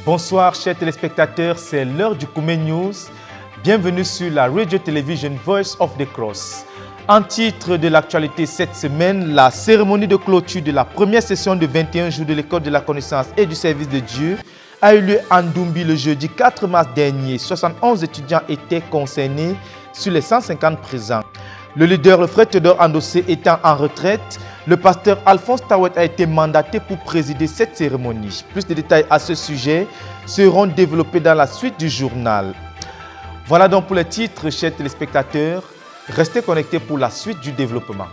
Bonsoir chers téléspectateurs, c'est l'heure du Koumé News. Bienvenue sur la Radio Television Voice of the Cross. En titre de l'actualité cette semaine, la cérémonie de clôture de la première session de 21 jours de l'école de la connaissance et du service de Dieu a eu lieu à Ndoumbi le jeudi 4 mars dernier. 71 étudiants étaient concernés sur les 150 présents. Le leader, le frère Théodore Andossé, étant en retraite, le pasteur Alphonse Tawet a été mandaté pour présider cette cérémonie. Plus de détails à ce sujet seront développés dans la suite du journal. Voilà donc pour les titres, chers téléspectateurs. Restez connectés pour la suite du développement.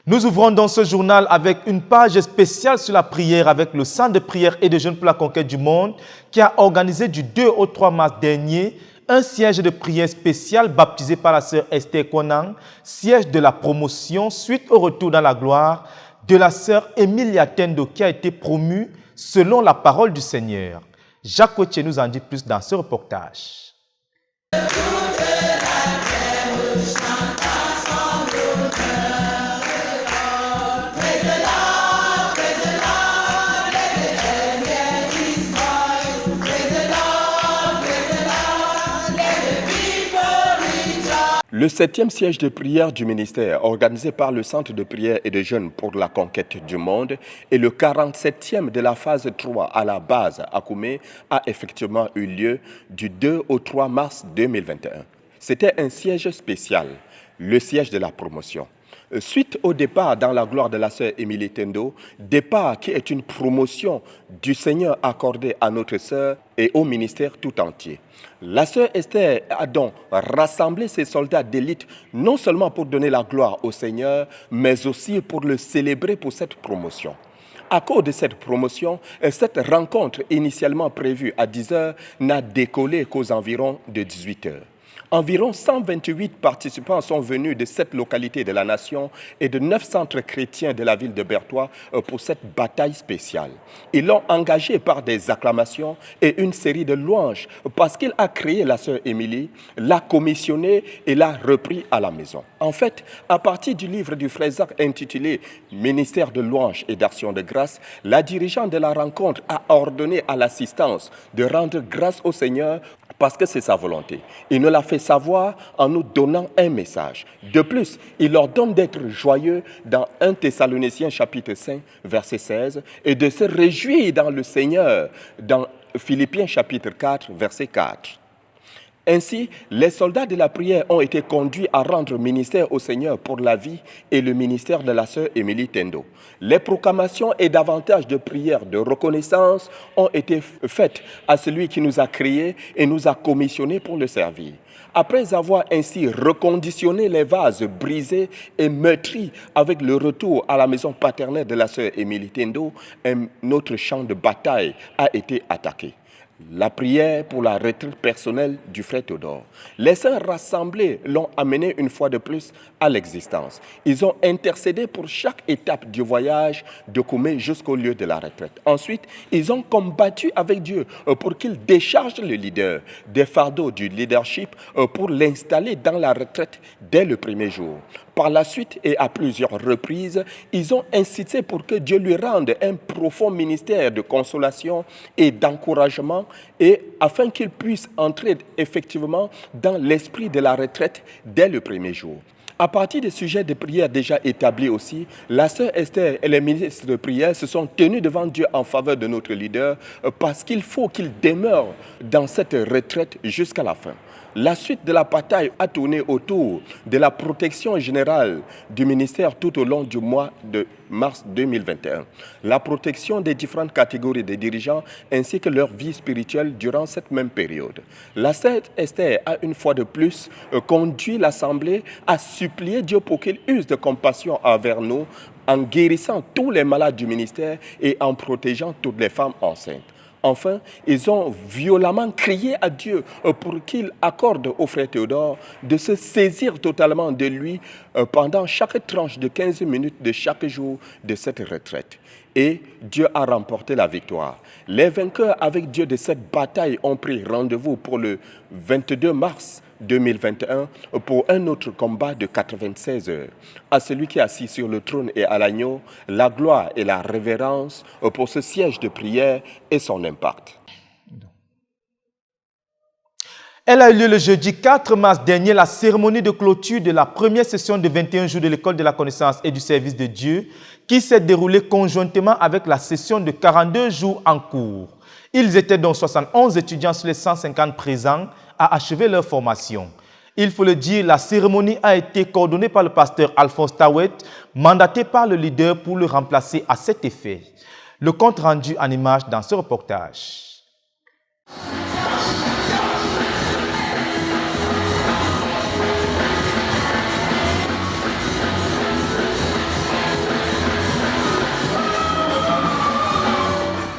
Nous ouvrons dans ce journal avec une page spéciale sur la prière avec le Centre de prière et de jeûne pour la conquête du monde qui a organisé du 2 au 3 mars dernier un siège de prière spécial baptisé par la sœur Esther Konang, siège de la promotion suite au retour dans la gloire de la sœur Emilia Tendo qui a été promue selon la parole du Seigneur. Jacques Cotier nous en dit plus dans ce reportage. Le 7e siège de prière du ministère, organisé par le Centre de prière et de jeûne pour la conquête du monde, et le 47e de la phase 3 à la base à Koumé, a effectivement eu lieu du 2 au 3 mars 2021. C'était un siège spécial, le siège de la promotion. Suite au départ dans la gloire de la sœur Emilia Tendo, départ qui est une promotion du Seigneur accordée à notre sœur et au ministère tout entier. La sœur Esther a donc rassemblé ses soldats d'élite non seulement pour donner la gloire au Seigneur, mais aussi pour le célébrer pour cette promotion. À cause de cette promotion, cette rencontre initialement prévue à 10 h n'a décollé qu'aux environs de 18 h. Environ 128 participants sont venus de 7 localités de la nation et de 9 centres chrétiens de la ville de Berthois pour cette bataille spéciale. Ils l'ont engagé par des acclamations et une série de louanges parce qu'il a créé la sœur Émilie, l'a commissionné et l'a repris à la maison. En fait, à partir du livre du frère Zach intitulé « Ministère de louanges et d'action de grâce », la dirigeante de la rencontre a ordonné à l'assistance de rendre grâce au Seigneur parce que c'est sa volonté. Il nous l'a fait savoir en nous donnant un message. De plus, il leur donne d'être joyeux dans 1 Thessaloniciens chapitre 5, verset 16, et de se réjouir dans le Seigneur dans Philippiens chapitre 4, verset 4. Ainsi, les soldats de la prière ont été conduits à rendre ministère au Seigneur pour la vie et le ministère de la sœur Emilia Tendo. Les proclamations et davantage de prières de reconnaissance ont été faites à celui qui nous a créés et nous a commissionnés pour le servir. Après avoir ainsi reconditionné les vases brisés et meurtris avec le retour à la maison paternelle de la sœur Emilia Tendo, un autre champ de bataille a été attaqué. La prière pour la retraite personnelle du frère Théodore. Les saints rassemblés l'ont amené une fois de plus à l'existence. Ils ont intercédé pour chaque étape du voyage de Koumé jusqu'au lieu de la retraite. Ensuite, ils ont combattu avec Dieu pour qu'il décharge le leader des fardeaux du leadership pour l'installer dans la retraite dès le premier jour. Par la suite et à plusieurs reprises, ils ont insisté pour que Dieu lui rende un profond ministère de consolation et d'encouragement et afin qu'il puisse entrer effectivement dans l'esprit de la retraite dès le premier jour. À partir des sujets de prière déjà établis aussi, la sœur Esther et les ministres de prière se sont tenus devant Dieu en faveur de notre leader parce qu'il faut qu'il demeure dans cette retraite jusqu'à la fin. La suite de la bataille a tourné autour de la protection générale du ministère tout au long du mois de mars 2021. La protection des différentes catégories de dirigeants ainsi que leur vie spirituelle durant cette même période. La sœur Esther a une fois de plus conduit l'Assemblée à supplier Dieu pour qu'il use de compassion envers nous en guérissant tous les malades du ministère et en protégeant toutes les femmes enceintes. Enfin, ils ont violemment crié à Dieu pour qu'il accorde au frère Théodore de se saisir totalement de lui pendant chaque tranche de 15 minutes de chaque jour de cette retraite. Et Dieu a remporté la victoire. Les vainqueurs avec Dieu de cette bataille ont pris rendez-vous pour le 22 mars 2021 pour un autre combat de 96 heures. À celui qui est assis sur le trône et à l'agneau, la gloire et la révérence pour ce siège de prière et son impact. Elle a eu lieu le jeudi 4 mars dernier, la cérémonie de clôture de la première session de 21 jours de l'École de la connaissance et du service de Dieu, qui s'est déroulée conjointement avec la session de 42 jours en cours. Ils étaient donc 71 étudiants sur les 150 présents à achever leur formation. Il faut le dire, la cérémonie a été coordonnée par le pasteur Alphonse Tawet, mandaté par le leader pour le remplacer à cet effet. Le compte rendu en images dans ce reportage.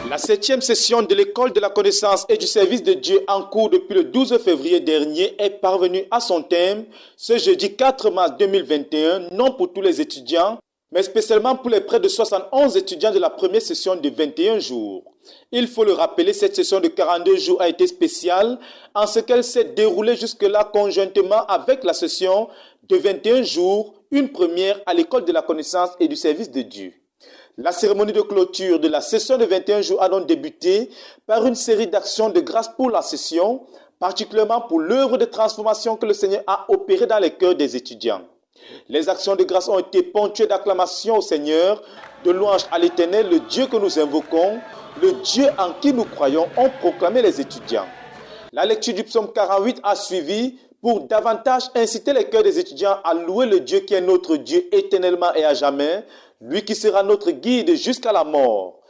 La 7e session de l'École de la connaissance et du service de Dieu en cours depuis le 12 février dernier est parvenue à son thème ce jeudi 4 mars 2021, non pour tous les étudiants, mais spécialement pour les près de 71 étudiants de la première session de 21 jours. Il faut le rappeler, cette session de 42 jours a été spéciale en ce qu'elle s'est déroulée jusque-là conjointement avec la session de 21 jours, une première à l'École de la connaissance et du service de Dieu. La cérémonie de clôture de la session de 21 jours a donc débuté par une série d'actions de grâce pour la session, particulièrement pour l'œuvre de transformation que le Seigneur a opérée dans les cœurs des étudiants. Les actions de grâce ont été ponctuées d'acclamations au Seigneur, de louanges à l'Éternel, le Dieu que nous invoquons, le Dieu en qui nous croyons, ont proclamé les étudiants. La lecture du psaume 48 a suivi pour davantage inciter les cœurs des étudiants à louer le Dieu qui est notre Dieu éternellement et à jamais, lui qui sera notre guide jusqu'à la mort.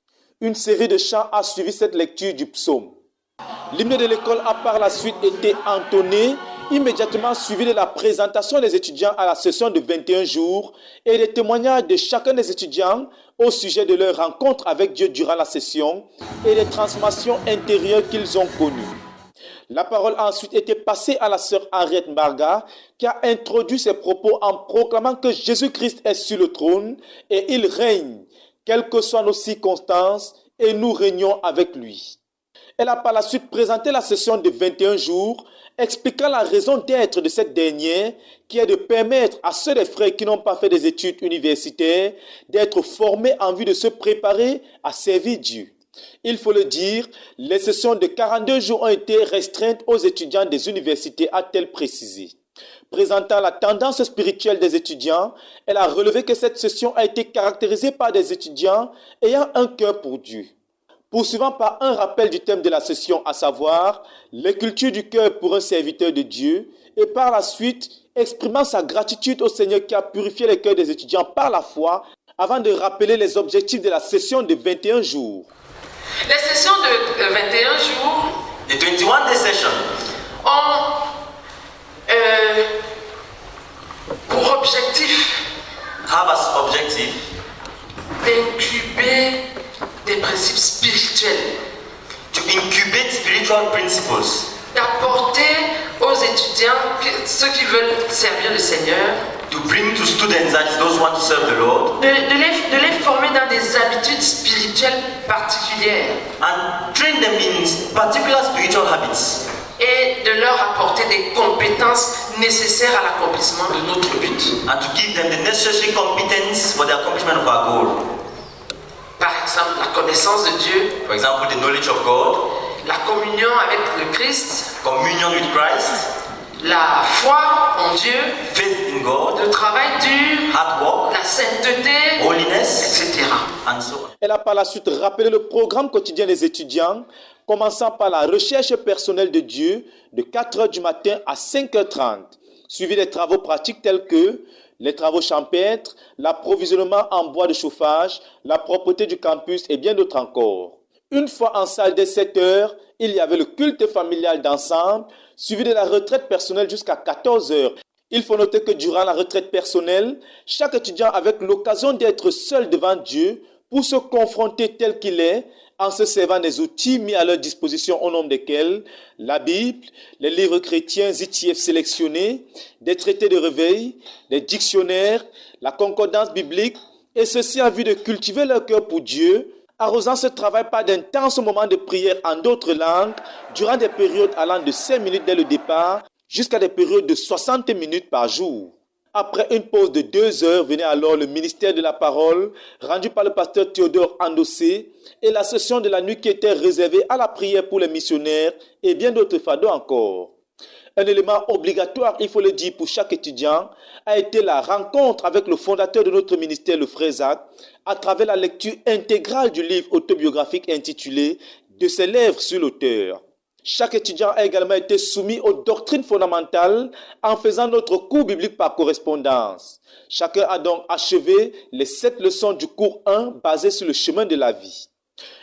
Une série de chants a suivi cette lecture du psaume. L'hymne de l'école a par la suite été entonné, immédiatement suivi de la présentation des étudiants à la session de 21 jours et des témoignages de chacun des étudiants au sujet de leur rencontre avec Dieu durant la session et des transformations intérieures qu'ils ont connues. La parole a ensuite été passée à la sœur Henriette Marga, qui a introduit ses propos en proclamant que Jésus-Christ est sur le trône et il règne, quelles que soient nos circonstances, et nous régnons avec lui. Elle a par la suite présenté la session de 21 jours, expliquant la raison d'être de cette dernière, qui est de permettre à ceux des frères qui n'ont pas fait des études universitaires d'être formés en vue de se préparer à servir Dieu. Il faut le dire, les sessions de 42 jours ont été restreintes aux étudiants des universités, a-t-elle précisé. Présentant la tendance spirituelle des étudiants, elle a relevé que cette session a été caractérisée par des étudiants ayant un cœur pour Dieu. Poursuivant par un rappel du thème de la session, à savoir les cultures du cœur pour un serviteur de Dieu, et par la suite exprimant sa gratitude au Seigneur qui a purifié les cœurs des étudiants par la foi, avant de rappeler les objectifs de la session de 21 jours. Les sessions de 21 jours, the 21-day session, ont pour objectif have as objective d'incuber des principes spirituels, to incubate spiritual principles, d'apporter aux étudiants, ceux qui veulent servir le Seigneur, to bring to students, that is those who want to serve the Lord, de les former dans des habitudes spirituelles particulières and train them in particular spiritual habits, et de leur apporter des compétences nécessaires à l'accomplissement de notre but. and to give them the necessary competence for the accomplishment of our goal. Par exemple, la connaissance de Dieu, For example, the knowledge of God, la communion avec le Christ, communion with Christ, la foi en Dieu, faith in God, le travail dur, hard work, la sainteté, holiness, etc. and so on. Elle a par la suite rappelé le programme quotidien des étudiants, commençant par la recherche personnelle de Dieu de 4 h du matin à 5h30, suivi des travaux pratiques tels que les travaux champêtres, l'approvisionnement en bois de chauffage, la propreté du campus et bien d'autres encore. Une fois en salle dès 7 h, il y avait le culte familial d'ensemble, suivi de la retraite personnelle jusqu'à 14 h. Il faut noter que durant la retraite personnelle, chaque étudiant avait l'occasion d'être seul devant Dieu pour se confronter tel qu'il est, en se servant des outils mis à leur disposition au nombre desquels la Bible, les livres chrétiens ITF sélectionnés, des traités de réveil, des dictionnaires, la concordance biblique, et ceci en vue de cultiver leur cœur pour Dieu, arrosant ce travail par d'intenses moments de prière en d'autres langues, durant des périodes allant de 5 minutes dès le départ jusqu'à des périodes de 60 minutes par jour. Après une pause de 2 heures, venait alors le ministère de la parole, rendu par le pasteur Théodore Andossé, et la session de la nuit qui était réservée à la prière pour les missionnaires et bien d'autres fardeaux encore. Un élément obligatoire, il faut le dire, pour chaque étudiant, a été la rencontre avec le fondateur de notre ministère, le frère Zach, à travers la lecture intégrale du livre autobiographique intitulé « De ses lèvres sur l'auteur ». Chaque étudiant a également été soumis aux doctrines fondamentales en faisant notre cours biblique par correspondance. Chacun a donc achevé les 7 leçons du cours 1 basées sur le chemin de la vie.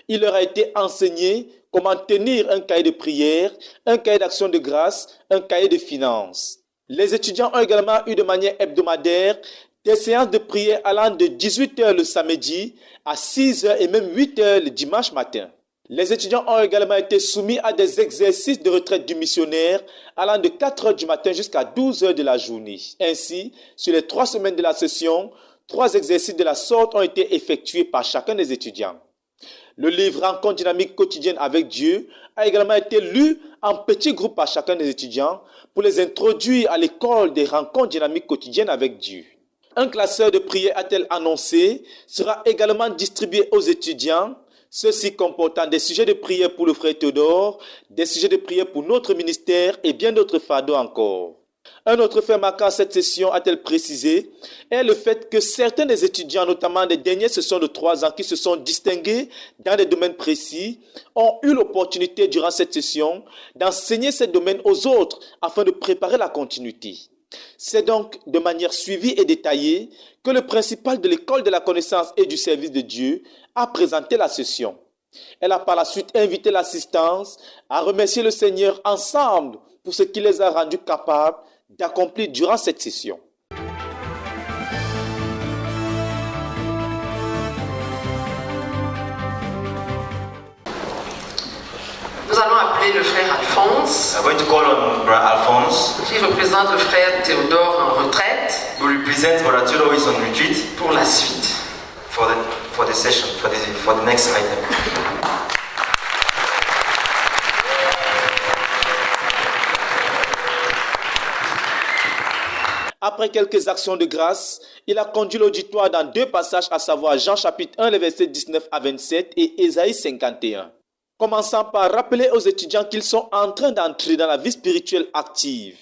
Il leur a été enseigné comment tenir un cahier de prière, un cahier d'action de grâce, un cahier de finances. Les étudiants ont également eu de manière hebdomadaire des séances de prière allant de 18h le samedi à 6h et même 8h le dimanche matin. Les étudiants ont également été soumis à des exercices de retraite du missionnaire allant de 4h du matin jusqu'à 12h de la journée. Ainsi, sur les 3 semaines de la session, 3 exercices de la sorte ont été effectués par chacun des étudiants. Le livre Rencontre dynamique quotidienne avec Dieu a également été lu en petits groupes par chacun des étudiants pour les introduire à l'école des rencontres dynamiques quotidiennes avec Dieu. Un classeur de prière a-t-elle annoncé sera également distribué aux étudiants, ceux-ci comportant des sujets de prière pour le frère Théodore, des sujets de prière pour notre ministère et bien d'autres fardeaux encore. Un autre fait marquant cette session, a-t-elle précisé, est le fait que certains des étudiants, notamment des dernières sessions de 3 ans qui se sont distingués dans des domaines précis, ont eu l'opportunité durant cette session d'enseigner ces domaines aux autres afin de préparer la continuité. C'est donc de manière suivie et détaillée que le principal de l'école de la connaissance et du service de Dieu a présenté la session. Elle a par la suite invité l'assistance à remercier le Seigneur ensemble pour ce qui les a rendus capables d'accomplir durant cette session. Nous allons appeler le frère Alphonse, I'm going to call on Brother Alphonse, qui représente le frère Théodore en retraite, who represents Brother Theodore, who is on retreat, pour la suite. for the session, for the next item. Après quelques actions de grâce, il a conduit l'auditoire dans 2 passages, à savoir Jean chapitre 1, les versets 19 à 27 et Ésaïe 51. Commençant par rappeler aux étudiants qu'ils sont en train d'entrer dans la vie spirituelle active.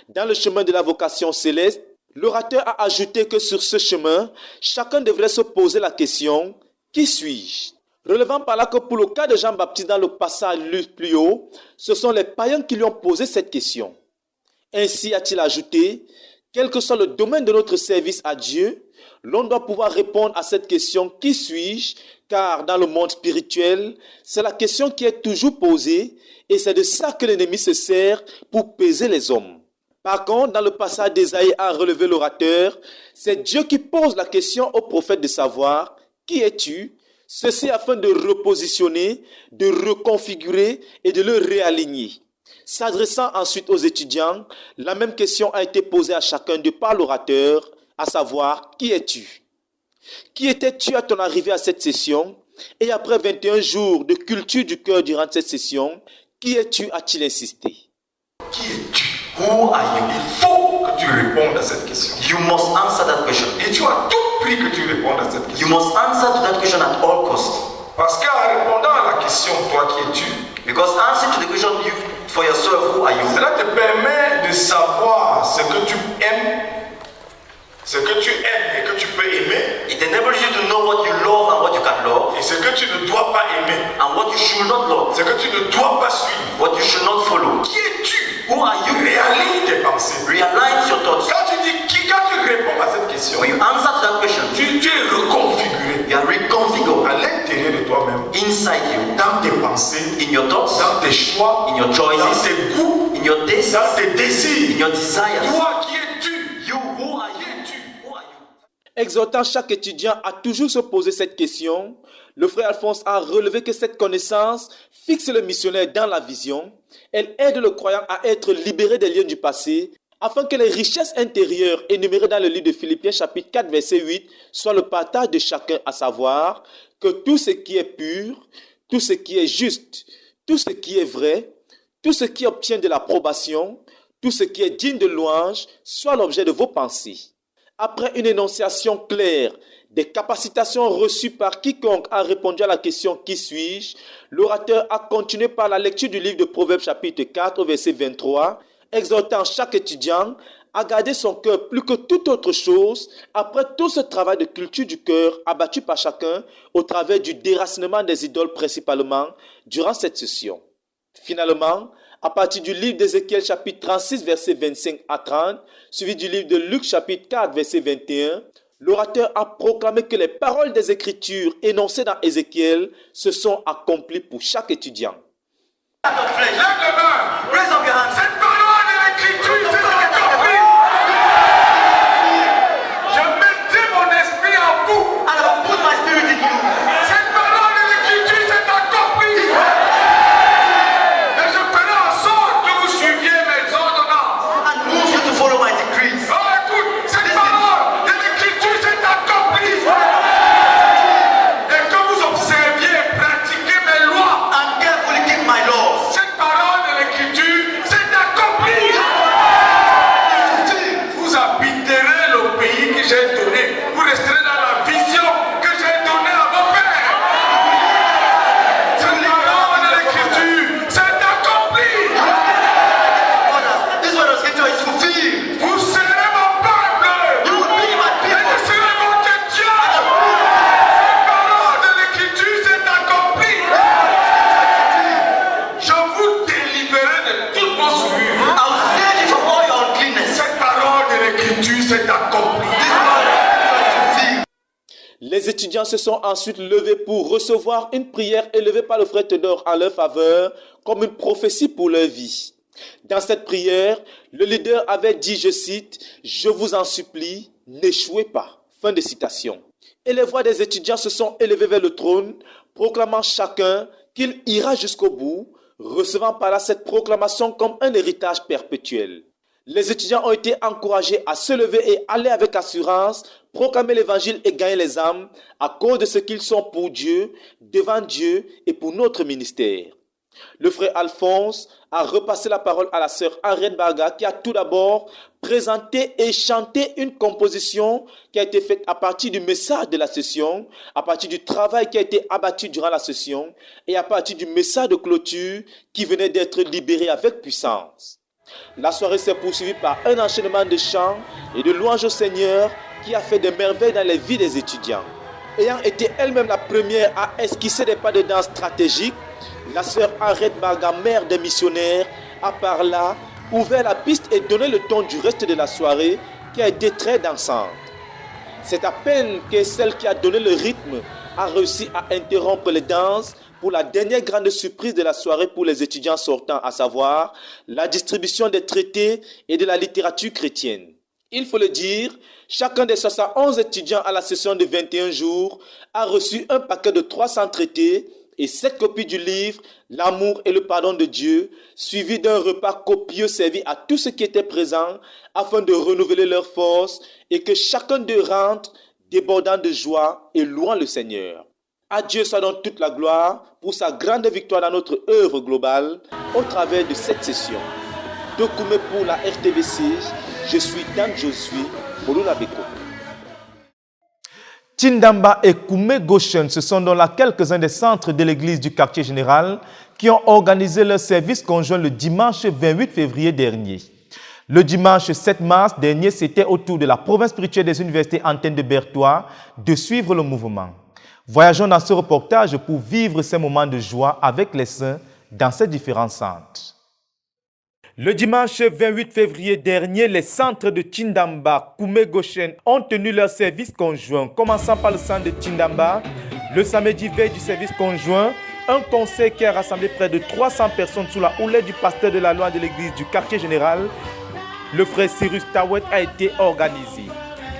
Dans le chemin de la vocation céleste, l'orateur a ajouté que sur ce chemin, chacun devrait se poser la question « Qui suis-je » relevant par là que pour le cas de Jean-Baptiste dans le passage lu plus haut, ce sont les païens qui lui ont posé cette question. Ainsi a-t-il ajouté, quel que soit le domaine de notre service à Dieu, l'on doit pouvoir répondre à cette question « Qui suis-je » car dans le monde spirituel, c'est la question qui est toujours posée et c'est de ça que l'ennemi se sert pour peser les hommes. Par contre, dans le passage d'Ésaïe a relevé l'orateur, c'est Dieu qui pose la question au prophète de savoir « Qui es-tu » Ceci afin de repositionner, de reconfigurer et de le réaligner. S'adressant ensuite aux étudiants, la même question a été posée à chacun de par l'orateur, à savoir « Qui es-tu » Qui étais-tu à ton arrivée à cette session? Et après 21 jours de culture du cœur durant cette session, qui es-tu a-t-il insisté? Qui es-tu? Who are you? Il faut que tu répondes à cette question. You must answer that question. Et tu as tout prix que tu répondes à cette question. You must answer to that question at all costs. Parce qu'en répondant à la question, toi qui es-tu? Because answer to the question you for yourself, who are you? Cela te permet de savoir ce que tu aimes, ce que tu aimes et que tu peux aimer, It enables you to know what you love and what you can love, et ce que tu ne dois pas aimer, and what you should not love, ce que tu ne dois pas suivre. what you should not follow. Qui es-tu? Who are you? Réaligne tes pensées. Realign your thoughts. Quand tu réponds à cette question, When you answer to that question, tu es reconfiguré you are reconfigured à l'intérieur de toi-même, inside you, dans tes pensées, in your thoughts, dans tes choix, in your dans choices, tes goûts, in your tastes, dans tes in désirs. your desires. Toi, qui es-tu? You, who are you? Qui es-tu? Who are you? Exhortant chaque étudiant à toujours se poser cette question, le frère Alphonse a relevé que cette connaissance fixe le missionnaire dans la vision. Elle aide le croyant à être libéré des liens du passé, afin que les richesses intérieures énumérées dans le livre de Philippiens chapitre 4 verset 8 soient le partage de chacun, à savoir que tout ce qui est pur, tout ce qui est juste, tout ce qui est vrai, tout ce qui obtient de l'approbation, tout ce qui est digne de louange soit l'objet de vos pensées. Après une énonciation claire des capacitations reçues par quiconque a répondu à la question « Qui suis-je ?», l'orateur a continué par la lecture du livre de Proverbes chapitre 4 au verset 23, exhortant chaque étudiant à garder son cœur plus que toute autre chose après tout ce travail de culture du cœur abattu par chacun au travers du déracinement des idoles principalement durant cette session. Finalement, à partir du livre d'Ézéchiel chapitre 36 verset 25 à 30, suivi du livre de Luc chapitre 4 verset 21, l'orateur a proclamé que les paroles des Écritures énoncées dans Ézéchiel se sont accomplies pour chaque étudiant. Raise up your hands. Cette parole de l'Écriture, c'est accompli. Je mettrai mon esprit en vous. And I will put my spirit in you. Cette parole de l'Écriture, c'est accompli. Et je ferai en sorte que vous suiviez mes ordonnances. And move you to follow my decrees. Oh, écoute, cette parole de l'Écriture, c'est accompli. Et que vous observiez et pratiquiez mes lois. And carefully keep my laws. Cette parole de l'Écriture, c'est accompli. Vous habiterez le pays que j'ai donné. Vous resterez dans la vision que j'ai donnée à vos pères. Cette parole de l'Écriture, c'est accompli. This word of scripture is fulfilled. Vous serez mon peuple. You will be my Et je people. serai votre Dieu. Cette parole de l'Écriture, c'est accompli. Je vous délivrerai de toutes vos souillures. I will save you from all your uncleanness. Cette parole de l'Écriture, c'est accompli. This word of scripture is fulfilled. Les étudiants se sont ensuite levés pour recevoir une prière élevée par le frère Théodore en leur faveur comme une prophétie pour leur vie. Dans cette prière, le leader avait dit, je cite, « Je vous en supplie, n'échouez pas ». Fin de citation. Et les voix des étudiants se sont élevées vers le trône, proclamant chacun qu'il ira jusqu'au bout, recevant par là cette proclamation comme un héritage perpétuel. Les étudiants ont été encouragés à se lever et aller avec assurance, proclamer l'évangile et gagner les âmes à cause de ce qu'ils sont pour Dieu, devant Dieu et pour notre ministère. Le frère Alphonse a repassé la parole à la sœur Henriette Barga qui a tout d'abord présenté et chanté une composition qui a été faite à partir du message de la session, à partir du travail qui a été abattu durant la session et à partir du message de clôture qui venait d'être libéré avec puissance. La soirée s'est poursuivie par un enchaînement de chants et de louanges au Seigneur qui a fait des merveilles dans les vies des étudiants. Ayant été elle-même la première à esquisser des pas de danse stratégiques, la sœur Henriette Barga, mère des missionnaires, a par là ouvert la piste et donné le ton du reste de la soirée qui a été très dansante. C'est à peine que celle qui a donné le rythme a réussi à interrompre les danses pour la dernière grande surprise de la soirée pour les étudiants sortants, à savoir la distribution des traités et de la littérature chrétienne. Il faut le dire, chacun des 71 étudiants à la session de 21 jours a reçu un paquet de 300 traités et 7 copies du livre « L'amour et le pardon de Dieu », suivi d'un repas copieux servi à tous ceux qui étaient présents afin de renouveler leurs forces et que chacun d'eux rentre débordant de joie et louant le Seigneur. À Dieu soit donc toute la gloire pour sa grande victoire dans notre œuvre globale au travers de cette session. De Koumé pour la RTVC, je suis Dan Josué, Molouna Beko. Tindamba et Koumé Goshen, ce sont donc là quelques-uns des centres de l'église du quartier général qui ont organisé leur service conjoint le dimanche 28 février dernier. Le dimanche 7 mars dernier, c'était au tour de la province spirituelle des universités Antenne de Berthois de suivre le mouvement. Voyageons dans ce reportage pour vivre ces moments de joie avec les saints dans ces différents centres. Le dimanche 28 février dernier, les centres de Tindamba, Koumé Goshen ont tenu leur service conjoint. Commençant par le centre de Tindamba, le samedi veille du service conjoint, un concert qui a rassemblé près de 300 personnes sous la houlette du pasteur de la loi de l'église du quartier général, le frère Cyrus Tawet, a été organisé.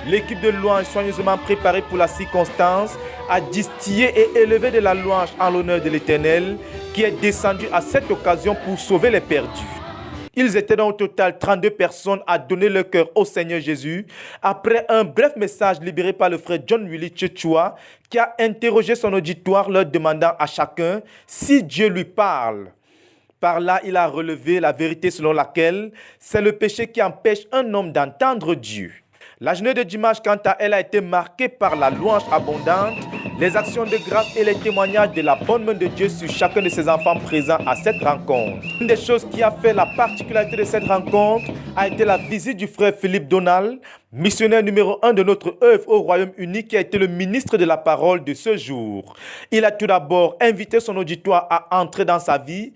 L'équipe de louange soigneusement préparée pour la circonstance a distillé et élevé de la louange en l'honneur de l'Éternel qui est descendu à cette occasion pour sauver les perdus. Ils étaient donc au total 32 personnes à donner leur cœur au Seigneur Jésus après un bref message libéré par le frère John Willy Tchetchoua qui a interrogé son auditoire leur demandant à chacun si Dieu lui parle. Par là, il a relevé la vérité selon laquelle c'est le péché qui empêche un homme d'entendre Dieu. La journée de dimanche, quant à elle, a été marquée par la louange abondante, les actions de grâce et les témoignages de la bonne main de Dieu sur chacun de ses enfants présents à cette rencontre. Une des choses qui a fait la particularité de cette rencontre a été la visite du frère Philippe Donald, missionnaire numéro 1 de notre œuvre au Royaume-Uni, qui a été le ministre de la parole de ce jour. Il a tout d'abord invité son auditoire à entrer dans sa vie,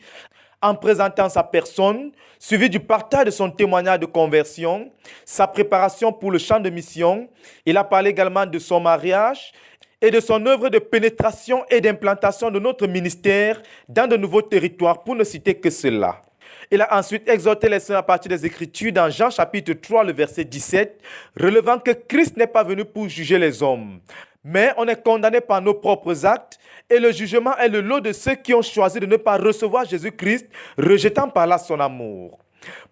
en présentant sa personne, suivi du partage de son témoignage de conversion, sa préparation pour le champ de mission. Il a parlé également de son mariage et de son œuvre de pénétration et d'implantation de notre ministère dans de nouveaux territoires, pour ne citer que cela. Il a ensuite exhorté les saints à partir des Écritures dans Jean chapitre 3, le verset 17, relevant que Christ n'est pas venu pour juger les hommes, mais on est condamné par nos propres actes et le jugement est le lot de ceux qui ont choisi de ne pas recevoir Jésus-Christ, rejetant par là son amour.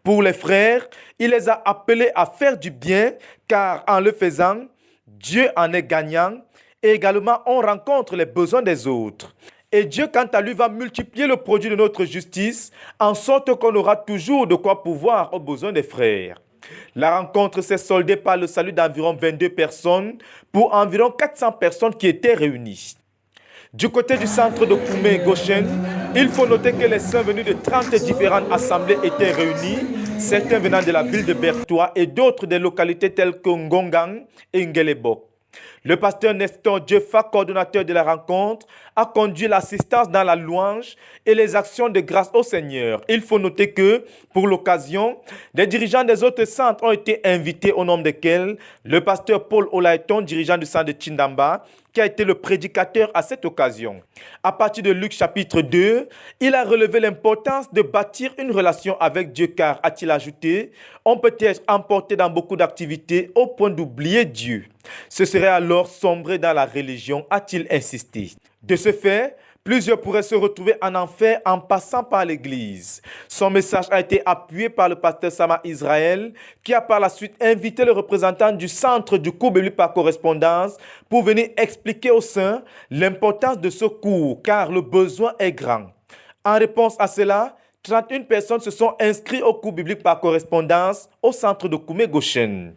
Pour les frères, il les a appelés à faire du bien, car en le faisant, Dieu en est gagnant et également on rencontre les besoins des autres. Et Dieu, quant à lui, va multiplier le produit de notre justice, en sorte qu'on aura toujours de quoi pourvoir aux besoins des frères. La rencontre s'est soldée par le salut d'environ 22 personnes pour environ 400 personnes qui étaient réunies. Du côté du centre de Koumé-Goshen, il faut noter que les saints venus de 30 différentes assemblées étaient réunis, certains venant de la ville de Bertoua et d'autres des localités telles que Ngongang et Ngelebok. Le pasteur Nestor Djefa, coordonnateur de la rencontre, a conduit l'assistance dans la louange et les actions de grâce au Seigneur. Il faut noter que, pour l'occasion, les dirigeants des autres centres ont été invités, au nombre desquels le pasteur Paul Olaïton, dirigeant du centre de Tchindamba, qui a été le prédicateur à cette occasion. À partir de Luc chapitre 2, il a relevé l'importance de bâtir une relation avec Dieu, car, a-t-il ajouté, on peut être emporté dans beaucoup d'activités au point d'oublier Dieu. Ce serait alors sombrer dans la religion, a-t-il insisté. De ce fait, plusieurs pourraient se retrouver en enfer en passant par l'église. Son message a été appuyé par le pasteur Sama Israël, qui a par la suite invité le représentant du centre du cours biblique par correspondance pour venir expliquer aux saints l'importance de ce cours, car le besoin est grand. En réponse à cela, 31 personnes se sont inscrites au cours biblique par correspondance au centre de Koumé-Goshen.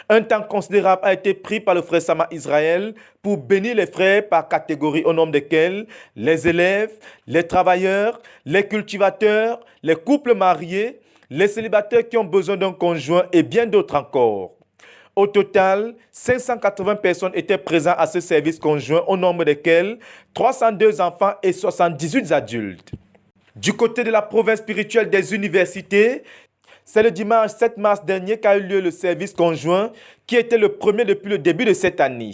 Un temps considérable a été pris par le frère Sama Israël pour bénir les frères par catégorie, au nombre desquels les élèves, les travailleurs, les cultivateurs, les couples mariés, les célibataires qui ont besoin d'un conjoint et bien d'autres encore. Au total, 580 personnes étaient présentes à ce service conjoint, au nombre desquels 302 enfants et 78 adultes. Du côté de la province spirituelle des universités, c'est le dimanche 7 mars dernier qu'a eu lieu le service conjoint qui était le premier depuis le début de cette année.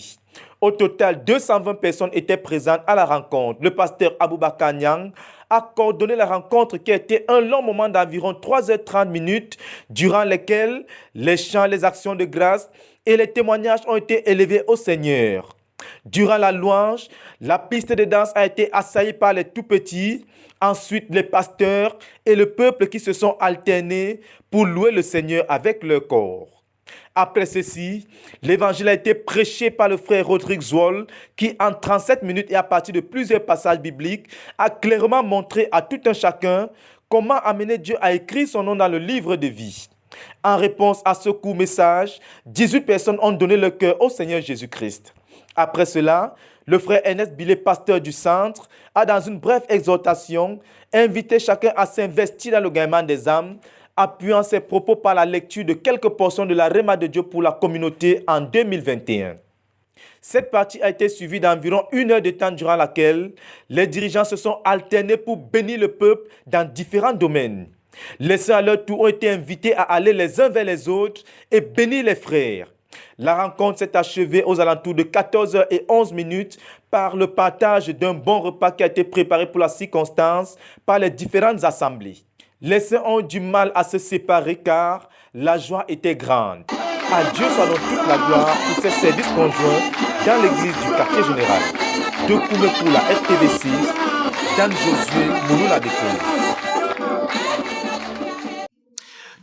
Au total, 220 personnes étaient présentes à la rencontre. Le pasteur Aboubakar Nyang a coordonné la rencontre qui a été un long moment d'environ 3h30 durant lesquelles les chants, les actions de grâce et les témoignages ont été élevés au Seigneur. Durant la louange, la piste de danse a été assaillie par les tout-petits, ensuite les pasteurs et le peuple qui se sont alternés pour louer le Seigneur avec leur corps. Après ceci, l'évangile a été prêché par le frère Rodrigue Zwoll qui, en 37 minutes et à partir de plusieurs passages bibliques, a clairement montré à tout un chacun comment amener Dieu à écrire son nom dans le livre de vie. En réponse à ce court message, 18 personnes ont donné leur cœur au Seigneur Jésus-Christ. Après cela, le frère Ernest Billet, pasteur du centre, a dans une brève exhortation invité chacun à s'investir dans le gagnement des âmes, appuyant ses propos par la lecture de quelques portions de la Réma de Dieu pour la communauté en 2021. Cette partie a été suivie d'environ 1 heure de temps durant laquelle les dirigeants se sont alternés pour bénir le peuple dans différents domaines. Les saints à leur tour ont été invités à aller les uns vers les autres et bénir les frères. La rencontre s'est achevée aux alentours de 14h11 par le partage d'un bon repas qui a été préparé pour la circonstance par les différentes assemblées. Les saints ont eu du mal à se séparer car la joie était grande. À Dieu soit donc toute la gloire pour ces services conjoints dans l'église du quartier général. De Koumé pour la RTV6, Dan Josué Mouloula Décolle.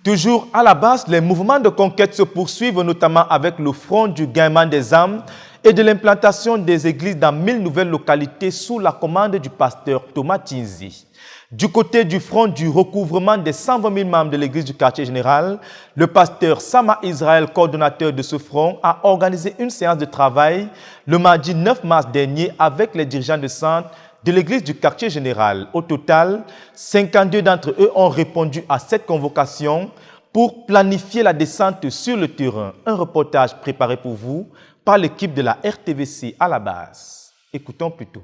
Toujours à la base, les mouvements de conquête se poursuivent notamment avec le front du gaiement des âmes et de l'implantation des églises dans 1000 nouvelles localités sous la commande du pasteur Thomas Tinzi. Du côté du front du recouvrement des 120 000 membres de l'église du quartier général, le pasteur Sama Israël, coordonnateur de ce front, a organisé une séance de travail le mardi 9 mars dernier avec les dirigeants de centre de l'église du quartier général. Au total, 52 d'entre eux ont répondu à cette convocation pour planifier la descente sur le terrain. Un reportage préparé pour vous par l'équipe de la RTVC à la base. Écoutons plutôt.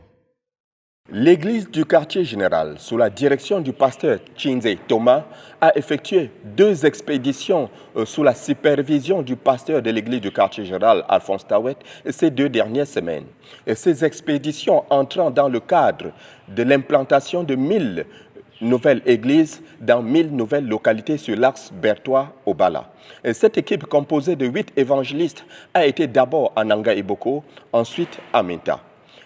L'église du quartier général, sous la direction du pasteur Chinze Thomas, a effectué 2 expéditions sous la supervision du pasteur de l'église du quartier général, Alphonse Tawet, ces 2 dernières semaines. Et ces expéditions entrant dans le cadre de l'implantation de 1000 nouvelles églises dans 1000 nouvelles localités sur l'axe Bertois-Obala. Et cette équipe composée de 8 évangélistes a été d'abord à Nanga et Boko, ensuite à Minta.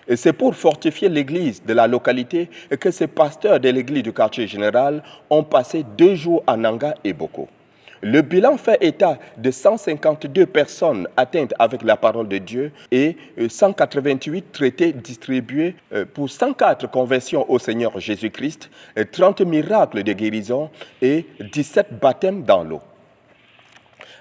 Et c'est pour fortifier l'église de la localité que ces pasteurs de l'église du quartier général ont passé 2 jours à Nanga et Boko. Le bilan fait état de 152 personnes atteintes avec la parole de Dieu et 188 traités distribués pour 104 conversions au Seigneur Jésus-Christ, 30 miracles de guérison et 17 baptêmes dans l'eau.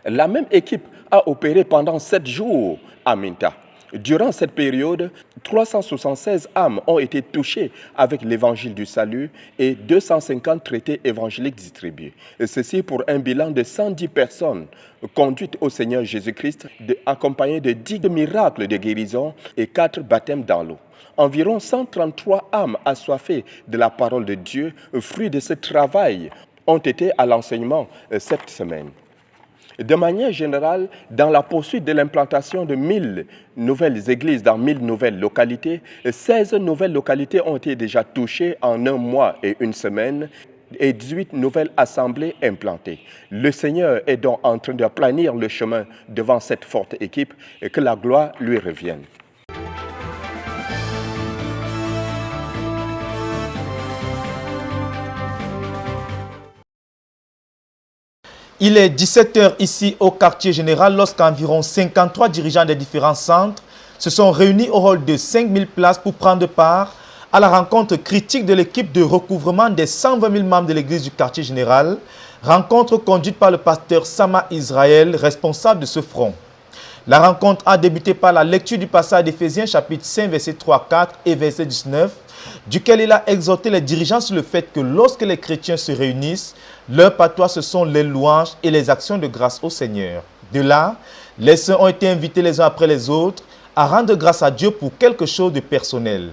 La même équipe a opéré pendant 7 jours à Minta. Durant cette période, 376 âmes ont été touchées avec l'évangile du salut et 250 traités évangéliques distribués. Et ceci pour un bilan de 110 personnes conduites au Seigneur Jésus-Christ, accompagnées de 10 miracles de guérison et 4 baptêmes dans l'eau. Environ 133 âmes assoiffées de la parole de Dieu, fruit de ce travail, ont été à l'enseignement cette semaine. De manière générale, dans la poursuite de l'implantation de 1000 nouvelles églises dans 1000 nouvelles localités, 16 nouvelles localités ont été déjà touchées en 1 mois et 1 semaine et 18 nouvelles assemblées implantées. Le Seigneur est donc en train de planir le chemin devant cette forte équipe et que la gloire lui revienne. Il est 17h ici au quartier général lorsqu'environ 53 dirigeants des différents centres se sont réunis au hall de 5000 places pour prendre part à la rencontre critique de l'équipe de recouvrement des 120 000 membres de l'église du quartier général, rencontre conduite par le pasteur Sama Israël, responsable de ce front. La rencontre a débuté par la lecture du passage d'Éphésiens chapitre 5, verset 3-4 et verset 19, duquel il a exhorté les dirigeants sur le fait que lorsque les chrétiens se réunissent, leur patois ce sont les louanges et les actions de grâce au Seigneur. De là, les saints ont été invités les uns après les autres à rendre grâce à Dieu pour quelque chose de personnel.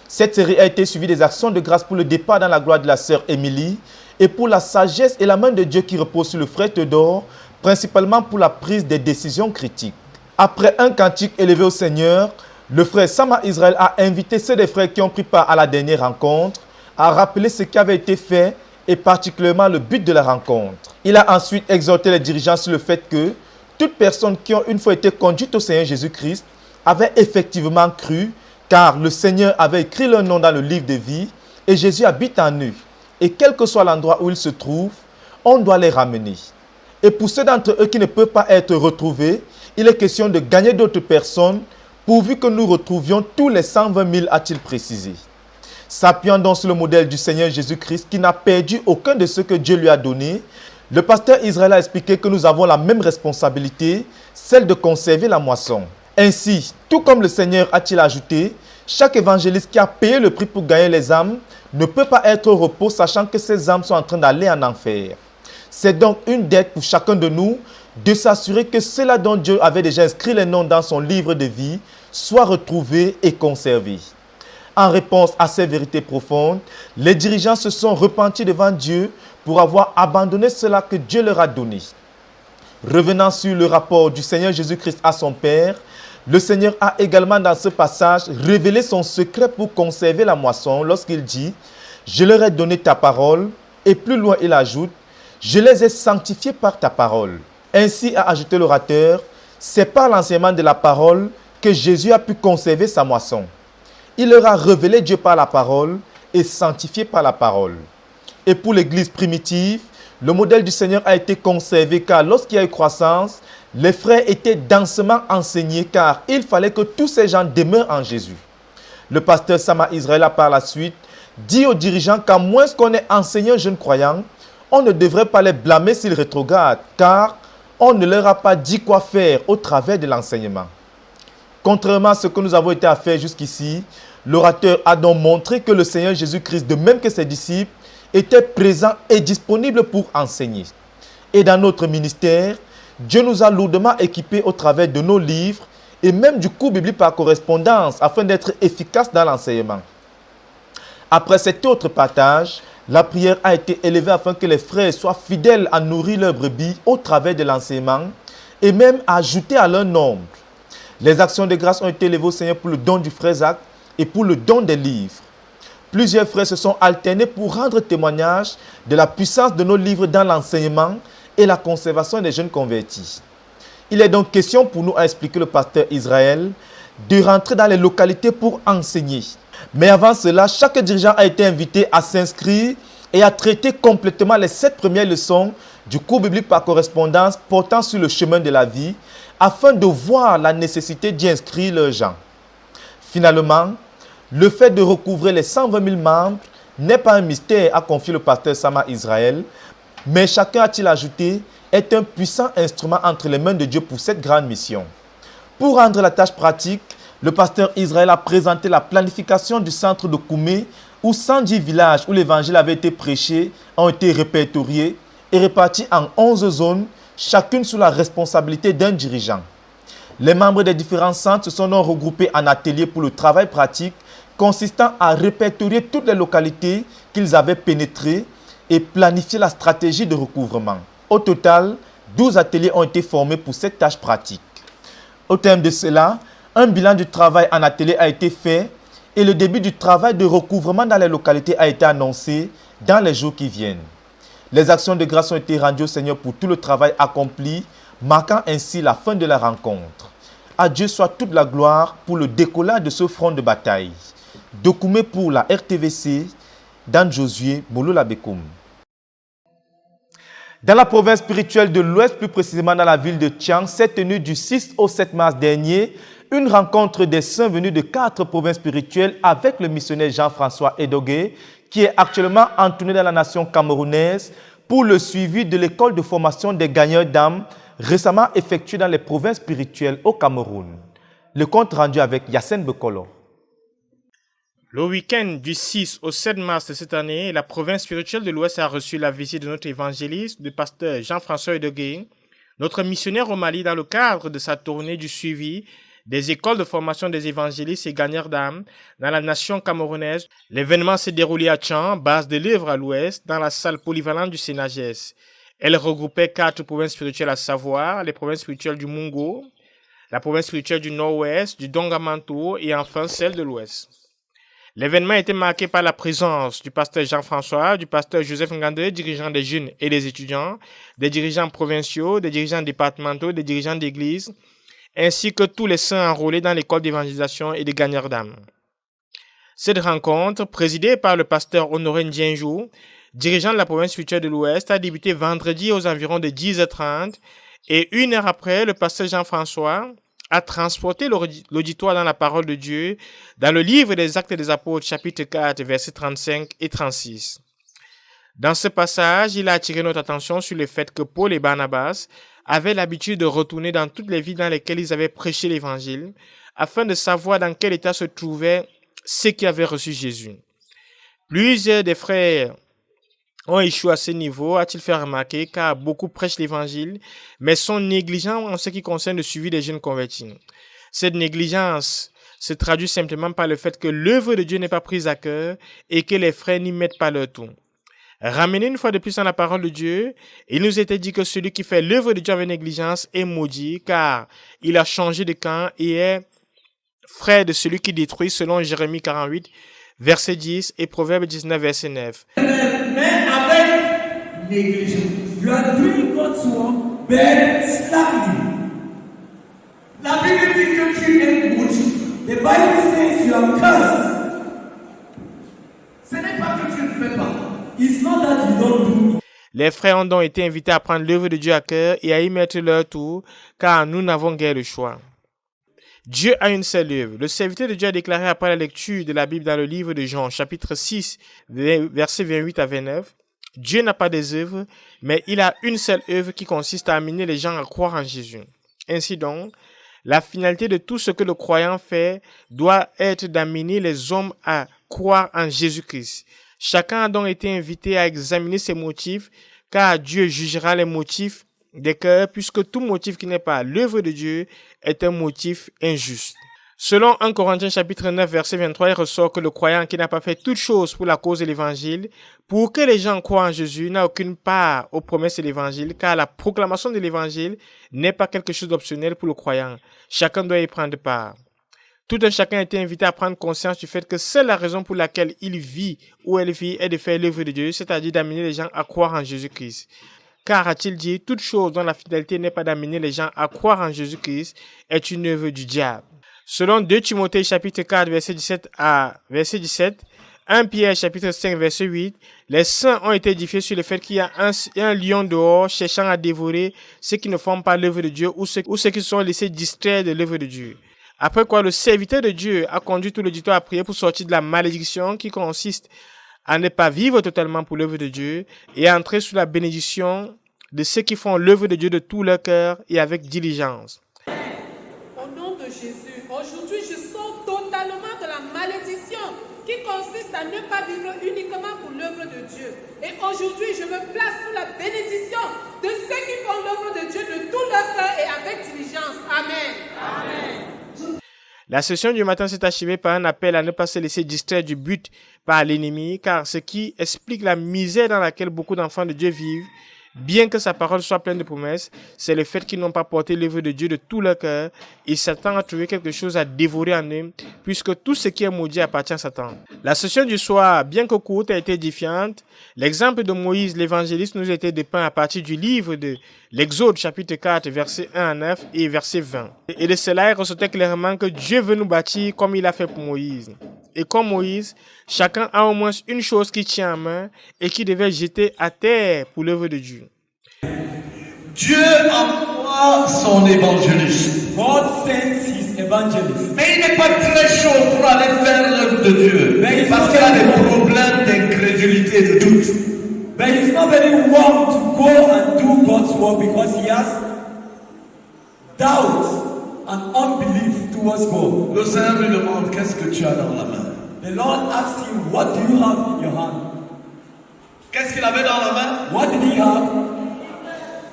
Cette série a été suivie des actions de grâce pour le départ dans la gloire de la sœur Émilie et pour la sagesse et la main de Dieu qui repose sur le frère Théodore, principalement pour la prise des décisions critiques. Après un cantique élevé au Seigneur, le frère Sama Israël a invité ceux des frères qui ont pris part à la dernière rencontre à rappeler ce qui avait été fait et particulièrement le but de la rencontre. Il a ensuite exhorté les dirigeants sur le fait que toute personne qui a une fois été conduite au Seigneur Jésus-Christ avait effectivement cru, car le Seigneur avait écrit leur nom dans le livre de vie et Jésus habite en eux. Et quel que soit l'endroit où ils se trouvent, on doit les ramener. Et pour ceux d'entre eux qui ne peuvent pas être retrouvés, il est question de gagner d'autres personnes pourvu que nous retrouvions tous les 120 000, a-t-il précisé. S'appuyant donc sur le modèle du Seigneur Jésus-Christ qui n'a perdu aucun de ceux que Dieu lui a donnés, le pasteur Israël a expliqué que nous avons la même responsabilité, celle de conserver la moisson. Ainsi, tout comme le Seigneur, a-t-il ajouté, chaque évangéliste qui a payé le prix pour gagner les âmes ne peut pas être au repos sachant que ces âmes sont en train d'aller en enfer. C'est donc une dette pour chacun de nous de s'assurer que ceux-là dont Dieu avait déjà inscrit les noms dans son livre de vie soient retrouvés et conservés. En réponse à ces vérités profondes, les dirigeants se sont repentis devant Dieu pour avoir abandonné cela que Dieu leur a donné. Revenant sur le rapport du Seigneur Jésus-Christ à son Père, le Seigneur a également dans ce passage révélé son secret pour conserver la moisson lorsqu'il dit « Je leur ai donné ta parole » et plus loin il ajoute « Je les ai sanctifiés par ta parole ». Ainsi a ajouté l'orateur, c'est par l'enseignement de la parole que Jésus a pu conserver sa moisson. Il leur a révélé Dieu par la parole et sanctifié par la parole. Et pour l'Église primitive, le modèle du Seigneur a été conservé car lorsqu'il y a eu croissance, les frères étaient densément enseignés car il fallait que tous ces gens demeurent en Jésus. Le pasteur Sama Israël a par la suite dit aux dirigeants qu'à moins qu'on ait enseigné un jeune croyant, on ne devrait pas les blâmer s'ils rétrogradent, car on ne leur a pas dit quoi faire au travers de l'enseignement. Contrairement à ce que nous avons été à faire jusqu'ici, l'orateur a donc montré que le Seigneur Jésus-Christ, de même que ses disciples, était présent et disponible pour enseigner. Et dans notre ministère, Dieu nous a lourdement équipés au travers de nos livres et même du cours biblique par correspondance afin d'être efficaces dans l'enseignement. Après cet autre partage, la prière a été élevée afin que les frères soient fidèles à nourrir leurs brebis au travers de l'enseignement et même à ajouter à leur nombre. Les actions de grâce ont été élevées au Seigneur pour le don du frère Zach et pour le don des livres. Plusieurs frères se sont alternés pour rendre témoignage de la puissance de nos livres dans l'enseignement et la conservation des jeunes convertis. Il est donc question pour nous, à expliquer le pasteur Israël, de rentrer dans les localités pour enseigner. Mais avant cela, chaque dirigeant a été invité à s'inscrire et à traiter complètement les 7 premières leçons du cours biblique par correspondance portant sur le chemin de la vie, afin de voir la nécessité d'y inscrire leurs gens. Finalement, le fait de recouvrer les 120 000 membres n'est pas un mystère, a confié le pasteur Sama Israël, mais chacun, a-t-il ajouté, est un puissant instrument entre les mains de Dieu pour cette grande mission. Pour rendre la tâche pratique, le pasteur Israël a présenté la planification du centre de Koumé, où 110 villages où l'évangile avait été prêché ont été répertoriés et répartis en 11 zones, chacune sous la responsabilité d'un dirigeant. Les membres des différents centres se sont donc regroupés en ateliers pour le travail pratique, consistant à répertorier toutes les localités qu'ils avaient pénétrées et planifier la stratégie de recouvrement. Au total, 12 ateliers ont été formés pour cette tâche pratique. Au terme de cela, un bilan du travail en atelier a été fait et le début du travail de recouvrement dans les localités a été annoncé dans les jours qui viennent. Les actions de grâce ont été rendues au Seigneur pour tout le travail accompli, marquant ainsi la fin de la rencontre. À Dieu soit toute la gloire pour le décollage de ce front de bataille. De Koumé pour la RTVC, Dan Josué, Molo Labekoum. Dans la province spirituelle de l'Ouest, plus précisément dans la ville de Thiang, s'est tenue du 6 au 7 mars dernier une rencontre des saints venus de 4 provinces spirituelles avec le missionnaire Jean-François Edogué, qui est actuellement en tournée dans la nation camerounaise pour le suivi de l'école de formation des gagneurs d'âmes récemment effectuée dans les provinces spirituelles au Cameroun. Le compte rendu avec Yassine Bekolo. Le week-end du 6 au 7 mars de cette année, la province spirituelle de l'Ouest a reçu la visite de notre évangéliste, le pasteur Jean-François Edogué, notre missionnaire au Mali, dans le cadre de sa tournée du suivi des écoles de formation des évangélistes et gagneurs d'âmes dans la nation camerounaise. L'événement s'est déroulé à Thiang, base de l'œuvre à l'Ouest, dans la salle polyvalente du Sénagès. Elle regroupait 4 provinces spirituelles à savoir les provinces spirituelles du Mungo, la province spirituelle du Nord-Ouest, du Dongamanto et enfin celle de l'Ouest. L'événement a été marqué par la présence du pasteur Jean-François, du pasteur Joseph Ngandé, dirigeant des jeunes et des étudiants, des dirigeants provinciaux, des dirigeants départementaux, des dirigeants d'église, ainsi que tous les saints enrôlés dans l'école d'évangélisation et des gagneurs d'âmes. Cette rencontre, présidée par le pasteur Honoré Ndienjou, dirigeant de la province spirituelle de l'Ouest, a débuté vendredi aux environs de 10h30 et 1 heure après, le pasteur Jean-François a transporté l'auditoire dans la parole de Dieu dans le livre des Actes des Apôtres, chapitre 4, versets 35 et 36. Dans ce passage, il a attiré notre attention sur le fait que Paul et Barnabas avaient l'habitude de retourner dans toutes les villes dans lesquelles ils avaient prêché l'évangile, afin de savoir dans quel état se trouvaient ceux qui avaient reçu Jésus. Plusieurs des frères ont échoué à ce niveau, a-t-il fait remarquer, car beaucoup prêchent l'évangile, mais sont négligents en ce qui concerne le suivi des jeunes convertis. Cette négligence se traduit simplement par le fait que l'œuvre de Dieu n'est pas prise à cœur et que les frères n'y mettent pas leur tout. Ramené une fois de plus dans la parole de Dieu, il nous était dit que celui qui fait l'œuvre de Dieu avec négligence est maudit, car il a changé de camp et est frère de celui qui détruit, selon Jérémie 48, verset 10 et Proverbe 19, verset 9. Mais avec négligence, you are doing God's work, but slowly. La Bible dit que tu es maudit. The Bible says you are cursed. Ce n'est pas que tu ne fais pas. It's not that you don't do it. Les frères ont donc été invités à prendre l'œuvre de Dieu à cœur et à y mettre leur tour, car nous n'avons guère le choix. Dieu a une seule œuvre. Le serviteur de Dieu a déclaré après la lecture de la Bible dans le livre de Jean, chapitre 6, versets 28 à 29. Dieu n'a pas des œuvres, mais il a une seule œuvre qui consiste à amener les gens à croire en Jésus. Ainsi donc, la finalité de tout ce que le croyant fait doit être d'amener les hommes à croire en Jésus-Christ. Chacun a donc été invité à examiner ses motifs, car Dieu jugera les motifs des cœurs, puisque tout motif qui n'est pas l'œuvre de Dieu est un motif injuste. Selon 1 Corinthiens chapitre 9 verset 23, il ressort que le croyant qui n'a pas fait toute chose pour la cause de l'évangile, pour que les gens croient en Jésus, n'a aucune part aux promesses de l'évangile, car la proclamation de l'évangile n'est pas quelque chose d'optionnel pour le croyant. Chacun doit y prendre part. Tout un chacun a été invité à prendre conscience du fait que seule la raison pour laquelle il vit ou elle vit est de faire l'œuvre de Dieu, c'est-à-dire d'amener les gens à croire en Jésus-Christ. Car, a-t-il dit, toute chose dont la finalité n'est pas d'amener les gens à croire en Jésus-Christ est une œuvre du diable. Selon 2 Timothée chapitre 4 verset 17 à verset 17, 1 Pierre chapitre 5 verset 8, les saints ont été édifiés sur le fait qu'il y a un lion dehors cherchant à dévorer ceux qui ne font pas l'œuvre de Dieu ou ceux qui sont laissés distraire de l'œuvre de Dieu. Après quoi, le serviteur de Dieu a conduit tout l'auditoire à prier pour sortir de la malédiction qui consiste à ne pas vivre totalement pour l'œuvre de Dieu et à entrer sous la bénédiction de ceux qui font l'œuvre de Dieu de tout leur cœur et avec diligence. Au nom de Jésus, aujourd'hui je sors totalement de la malédiction qui consiste à ne pas vivre uniquement pour l'œuvre de Dieu. Et aujourd'hui je me place sous la bénédiction de ceux qui font l'œuvre de Dieu de tout leur cœur et avec diligence. Amen. Amen. La session du matin s'est achevée par un appel à ne pas se laisser distraire du but par l'ennemi, car ce qui explique la misère dans laquelle beaucoup d'enfants de Dieu vivent, bien que sa parole soit pleine de promesses, c'est le fait qu'ils n'ont pas porté l'œuvre de Dieu de tout leur cœur et Satan a trouvé quelque chose à dévorer en eux, puisque tout ce qui est maudit appartient à Satan. La session du soir, bien que courte, a été édifiante. L'exemple de Moïse, l'évangéliste, nous a été dépeint à partir du livre de l'Exode, chapitre 4, versets 1 à 9 et verset 20. Et de cela, il ressortait clairement que Dieu veut nous bâtir comme il a fait pour Moïse. Et comme Moïse, chacun a au moins une chose qui tient en main et qui devait jeter à terre pour l'œuvre de Dieu. Dieu envoie son évangéliste. God sends his evangelist. Mais il n'est pas très chaud pour aller faire l'œuvre de Dieu. Parce qu'il a des problèmes d'incrédulité et de doute. But he's not very warm to go and do God's work because he has doubt and unbelief towards God. Le Seigneur lui demande, qu'est-ce que tu as dans la main? The Lord asks him, what do you have in your hand? Qu'est-ce qu'il avait dans la main? What did he have?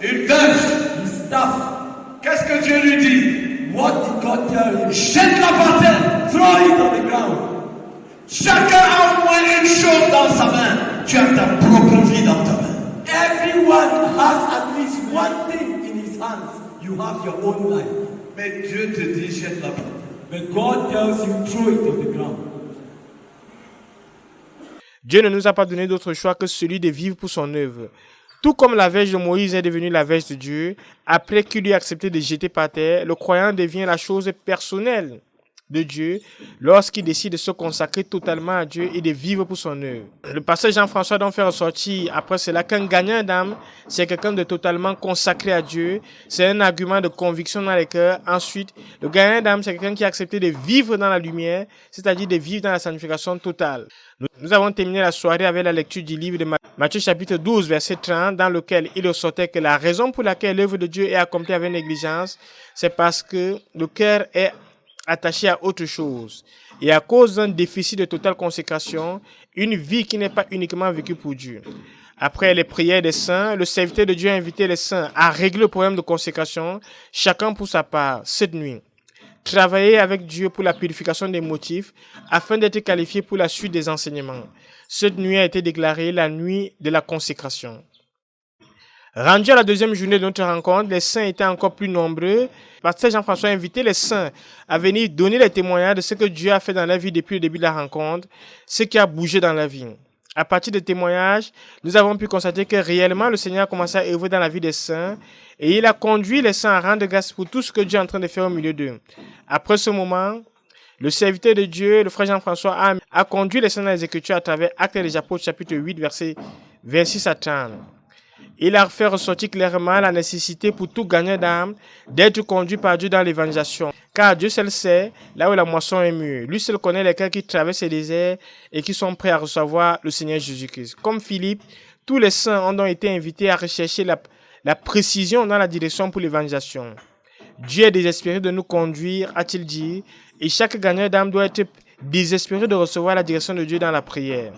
Une verge. His staff. Qu'est-ce que Dieu lui dit? What did God tell him? Jette-la par terre. Throw it on the ground. Chacun a au moins une chose dans sa main. Tu as ta propre vie dans ta main. Everyone has at least one thing in his hands. You have your own life. Mais Dieu te dit jette-la par terre. But God tells you throw it on the ground. Dieu ne nous a pas donné d'autre choix que celui de vivre pour son œuvre. Tout comme la verge de Moïse est devenue la verge de Dieu, après qu'il lui a accepté de jeter par terre, le croyant devient la chose personnelle de Dieu lorsqu'il décide de se consacrer totalement à Dieu et de vivre pour son œuvre. Le pasteur Jean-François donc fait ressortir après cela qu'un gagnant d'âme, c'est quelqu'un de totalement consacré à Dieu. C'est un argument de conviction dans les cœurs. Ensuite, le gagnant d'âme, c'est quelqu'un qui a accepté de vivre dans la lumière, c'est-à-dire de vivre dans la sanctification totale. Nous avons terminé la soirée avec la lecture du livre de Matthieu chapitre 12, verset 30, dans lequel il ressortait que la raison pour laquelle l'œuvre de Dieu est accomplie avec négligence, c'est parce que le cœur est attaché à autre chose. Et à cause d'un déficit de totale consécration, une vie qui n'est pas uniquement vécue pour Dieu. Après les prières des saints, le serviteur de Dieu a invité les saints à régler le problème de consécration, chacun pour sa part, cette nuit. Travailler avec Dieu pour la purification des motifs, afin d'être qualifié pour la suite des enseignements. Cette nuit a été déclarée la nuit de la consécration. Rendu à la deuxième journée de notre rencontre, les saints étaient encore plus nombreux. Pasteur Jean-François a invité les saints à venir donner les témoignages de ce que Dieu a fait dans leur vie depuis le début de la rencontre, ce qui a bougé dans la vie. À partir des témoignages, nous avons pu constater que réellement le Seigneur a commencé à œuvrer dans la vie des saints et il a conduit les saints à rendre grâce pour tout ce que Dieu est en train de faire au milieu d'eux. Après ce moment, le serviteur de Dieu, le frère Jean-François, a conduit les saints dans les Écritures à travers Actes des Apôtres, chapitre 8, versets 26 à 30. il a fait ressortir clairement la nécessité pour tout gagnant d'âme d'être conduit par Dieu dans l'évangélisation. Car Dieu seul sait là où la moisson est mûre. Lui seul connaît les cœurs qui traversent les déserts et qui sont prêts à recevoir le Seigneur Jésus-Christ. Comme Philippe, tous les saints ont donc été invités à rechercher la précision dans la direction pour l'évangélisation. Dieu est désespéré de nous conduire, a-t-il dit, et chaque gagnant d'âme doit être désespéré de recevoir la direction de Dieu dans la prière.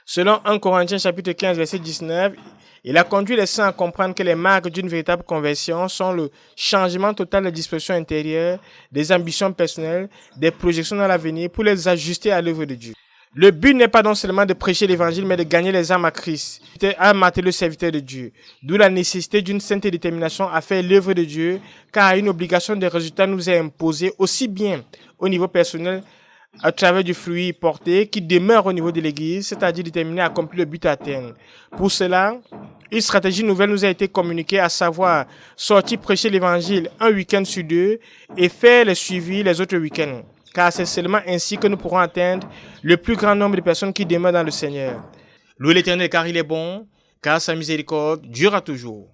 Selon 1 Corinthiens chapitre 15, verset 19, il a conduit les saints à comprendre que les marques d'une véritable conversion sont le changement total des dispositions intérieures, des ambitions personnelles, des projections dans l'avenir pour les ajuster à l'œuvre de Dieu. Le but n'est pas donc seulement de prêcher l'évangile, mais de gagner les âmes à Christ, à mater le serviteur de Dieu. D'où la nécessité d'une sainte détermination à faire l'œuvre de Dieu, car une obligation de résultat nous est imposée aussi bien au niveau personnel, à travers du fruit porté, qui demeure au niveau de l'Église, c'est-à-dire déterminé à accomplir le but à atteindre. Pour cela, une stratégie nouvelle nous a été communiquée, à savoir sortir prêcher l'évangile un week-end sur 2 et faire les suivis les autres week-ends. Car c'est seulement ainsi que nous pourrons atteindre le plus grand nombre de personnes qui demeurent dans le Seigneur. Louez l'Éternel car il est bon, car sa miséricorde durera toujours.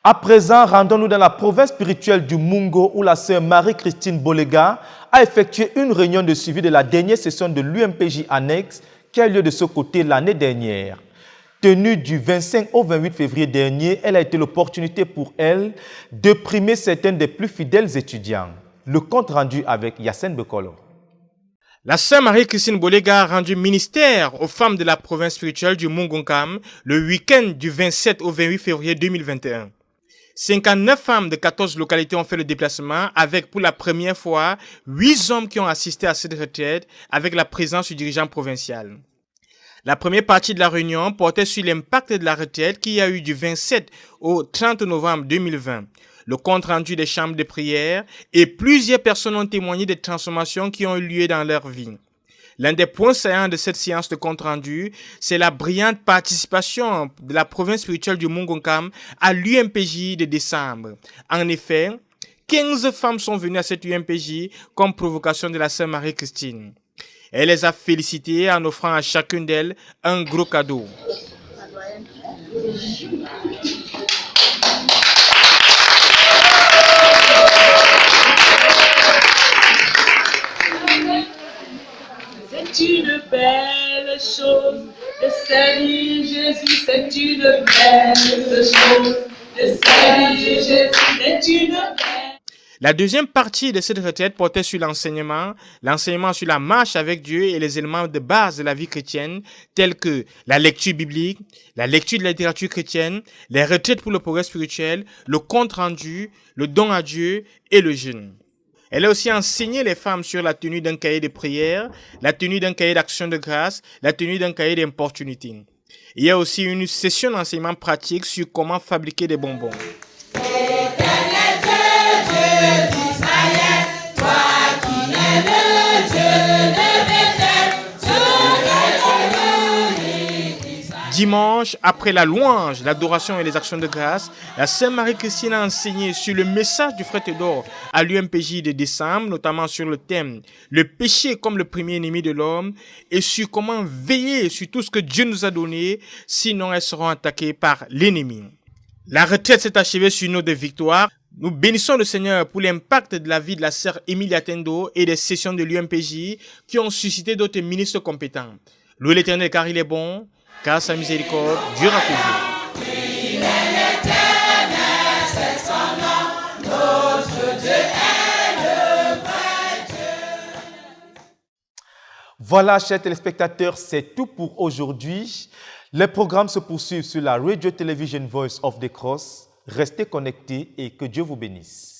À présent, rendons-nous dans la province spirituelle du Mungo où la sœur Marie-Christine Bolega a effectué une réunion de suivi de la dernière session de l'UMPJ annexe qui a eu lieu de ce côté l'année dernière. Tenue du 25 au 28 février dernier, elle a été l'opportunité pour elle de primer certains des plus fidèles étudiants. Le compte rendu avec Yacine Bekolo. La sœur Marie-Christine Bolega a rendu ministère aux femmes de la province spirituelle du Mungonkam le week-end du 27 au 28 février 2021. 59 femmes de 14 localités ont fait le déplacement avec pour la première fois 8 hommes qui ont assisté à cette retraite avec la présence du dirigeant provincial. La première partie de la réunion portait sur l'impact de la retraite qui a eu du 27 au 30 novembre 2020. Le compte rendu des chambres de prière et plusieurs personnes ont témoigné des transformations qui ont eu lieu dans leur vie. L'un des points saillants de cette séance de compte rendu, c'est la brillante participation de la province spirituelle du Mungonkam à l'UMPJ de décembre. En effet, 15 femmes sont venues à cette UMPJ comme provocation de la sœur Marie-Christine. Elle les a félicitées en offrant à chacune d'elles un gros cadeau. C'est une belle chose de servir Jésus, c'est une belle chose de servir Jésus, c'est une belle. La deuxième partie de cette retraite portait sur l'enseignement sur la marche avec Dieu et les éléments de base de la vie chrétienne, tels que la lecture biblique, la lecture de la littérature chrétienne, les retraites pour le progrès spirituel, le compte rendu, le don à Dieu et le jeûne. Elle a aussi enseigné les femmes sur la tenue d'un cahier de prière, la tenue d'un cahier d'action de grâce, la tenue d'un cahier d'importunité. Il y a aussi une session d'enseignement pratique sur comment fabriquer des bonbons. Dimanche, après la louange, l'adoration et les actions de grâce, la sœur Marie-Christine a enseigné sur le message du frère Théodore à l'UMPJ de décembre, notamment sur le thème « Le péché comme le premier ennemi de l'homme » et sur comment veiller sur tout ce que Dieu nous a donné, sinon elles seront attaquées par l'ennemi. La retraite s'est achevée sur une note de victoire. Nous bénissons le Seigneur pour l'impact de la vie de la sœur Emilia Tendo et des sessions de l'UMPJ qui ont suscité d'autres ministres compétents. Louez l'Éternel car il est bon, car sa miséricorde durera toujours. Voilà, chers téléspectateurs, c'est tout pour aujourd'hui. Les programmes se poursuivent sur la Radio Television Voice of the Cross. Restez connectés et que Dieu vous bénisse.